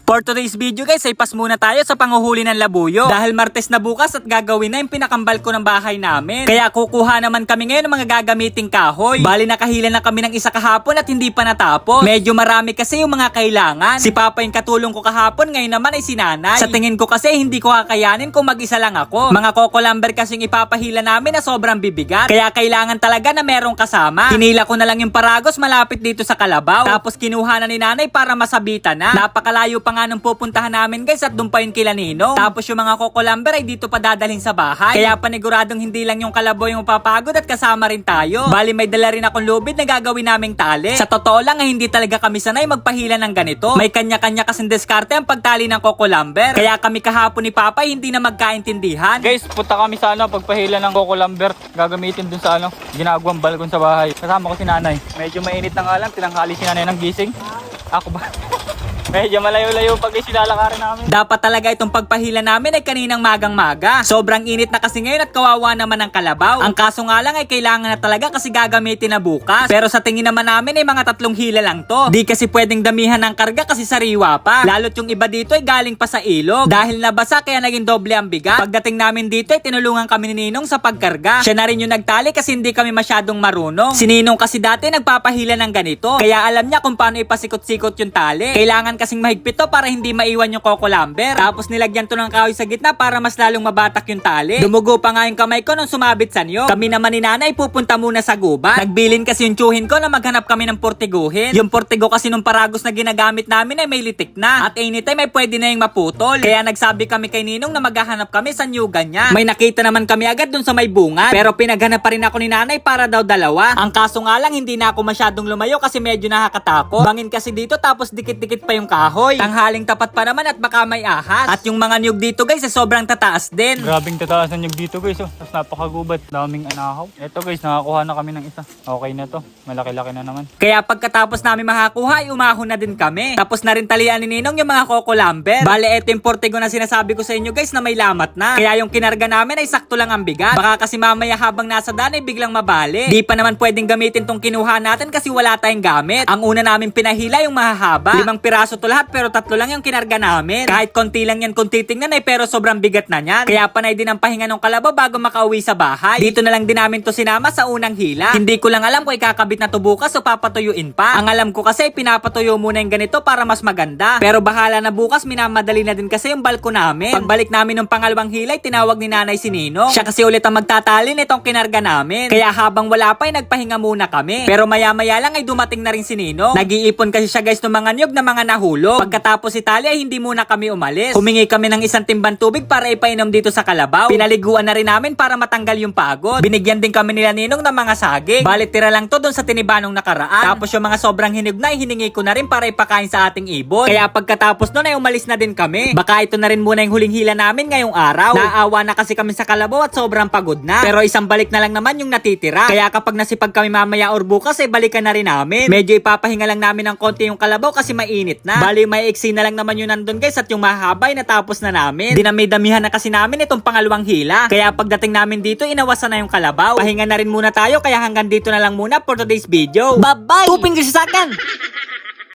For today's video guys, ay pas muna tayo sa panguhuli ng labuyo. Dahil Martes na bukas at gagawin na yung pinakambal ko ng bahay namin. Kaya kukuha naman kami ngayon ng mga gagamiting kahoy. Bali nakahila na kami ng isa kahapon at hindi pa natapos. Medyo marami kasi yung mga kailangan. Si Papa yung katulong ko kahapon, ngayon naman ay si Nanay. Sa tingin ko kasi hindi ko kakayanin kung mag-isa lang ako. Mga coco lumber kasing ipapahila namin na sobrang bibigat. Kaya kailangan talaga na merong kasama. Hinila ko na lang yung paragos malapit dito sa kalabaw. Tapos kinuha na ni Nanay para masabitan na. Napakalayo pa nga nung pupuntahan namin guys at doon pa yun kila Ninong. Tapos yung mga coco lumber ay dito pa dadalhin sa bahay. Kaya paniguradong hindi lang yung kalabaw yung mapapagod at kasama rin tayo. Bali may dala rin akong lubid na gagawin naming tali. Sa totoo lang ay hindi talaga kami sanay magpahila ng ganito. May kanya-kanya kasing diskarte ang pagtali ng coco lumber. Kaya kami kahapon ni Papa hindi na magkaintindihan. Guys, punta kami sa pagpahila ng coco lumber. Gagamitin dun sa ginagawang balkon sa bahay. Kasama ko si Nanay. Medyo mainit na nga lang, tinanghali si Nanay ng gising. Ako ba? Medyo malayo-layo pag isilalakarin namin. Dapat talaga itong pagpahila namin ay kaninang magang-maga. Sobrang init na kasi ngayon at kawawa naman ang kalabaw. Ang kaso nga lang ay kailangan na talaga kasi gagamitin na bukas. Pero sa tingin naman namin ay mga 3 hila lang to. Di kasi pwedeng damihan ng karga kasi sariwa pa. Lalo't yung iba dito ay galing pa sa ilog. Dahil nabasa kaya naging doble ang bigat. Pagdating namin dito ay tinulungan kami ni Ninong sa pagkarga. Siya na rin yung nagtali kasi hindi kami masyadong marunong. Si Ninong kasi dati nagpapahila ng ganito. Kaya alam niya kung paano ipasikot-sikot yung tali. Kailangan kasing mahigpit to para hindi maiwan yung coco lumber. Tapos nilagyan to ng kahoy sa gitna para mas lalong mabatak yung tali. Dumugo pa nga yung kamay ko nung sumabit sa niyog. Kami naman ni Nanay pupunta muna sa gubat. Nagbilin kasi yung tsuhin ko na maghanap kami ng portiguhin. Yung portigo kasi nung paragos na ginagamit namin ay may litik na. At anytime ay pwede na yung maputol. Kaya nagsabi kami kay Ninong na maghahanap kami sa nyugan niya. May nakita naman kami agad dun sa may bunga. Pero pinaghanap pa rin ako ni Nanay para daw dalawa. Ang kaso nga lang hindi na ako masyadong lumayo kasi medyo nakakatakot. Bangin kasi dito tapos dikit-dikit pa yung kahoy. Tanghaling tapat pa naman at baka may ahas. At yung mga niyog dito guys ay sobrang tataas din. Grabing tataas ng nyug dito guys. Tapos napakagubat. Daming anahaw. Eto guys, nakakuha na kami ng isa. Okay na to. Malaki-laki na naman. Kaya pagkatapos namin makakuha ay umahon na din kami. Tapos na rin talian ni Ninong yung mga coco lumber. Bale eto yung portigo na sinasabi ko sa inyo guys na may lamat na. Kaya yung kinarga namin ay sakto lang ang bigat. Baka kasi mamaya habang nasa daan ay biglang mabali. Di pa naman pwedeng gamitin tong kinuha natin kasi wala tayong gamit. Ang una namin pinahila yung mahahaba. 5 piraso to lahat pero 3 lang yung kinarga namin. Kahit konti lang yan kung titingnan ay pero sobrang bigat na yan. Kaya panay din ang pahinga ng kalabaw bago makauwi sa bahay. Dito na lang din namin to sinama sa unang hila. Hindi ko lang alam kung ikakabit na to bukas o papatuyuin pa. Ang alam ko kasi pinapatuyo muna yung ganito para mas maganda. Pero bahala na bukas, minamadali na din kasi yung balko namin. Pagbalik namin ng pangalawang hila ay tinawag ni Nanay si Ninong. Siya kasi ulit ang magtatali nitong kinarga namin. Kaya habang wala pa ay nagpahinga muna kami. Pero maya-maya lang ay dumating na rin si Ninong. Nag-iipon kasi siya guys ng mga niyog na mga nahulog. Pagkatapos si Tali ay hindi muna kami umalis. Humingi kami ng 1 timbang tubig para ipainom dito sa kalabaw. Pinaliguan na rin namin para matanggal yung pagod. Binigyan din kami nila Ninong ng mga saging. Balit tira lang to doon sa tinibanong nakaraan. Tapos yung mga sobrang hinog na hiningi ko na rin para ipakain sa ating ibon. Kaya pagkatapos nun ay umalis na din kami. Baka ito na rin muna yung huling hila namin ngayong araw. Naawa na kasi kami sa kalabaw at sobrang pagod na. Pero isang balik na lang naman yung natitira. Kaya kapag nasipag kami mamaya or bukas ay balikan na rin namin. Medyo ipapahinga lang namin ng konti yung kalabaw kasi mainit na. Bali may iksi na lang naman yun nandun guys at yung mahabay natapos na namin. Dinami-damihan na kasi namin itong pangalawang hila. Kaya pagdating namin dito inawasan na yung kalabaw. Pahinga na rin muna tayo kaya hanggang dito na lang muna for today's video. Bye-bye! Tuping kasi sa akin!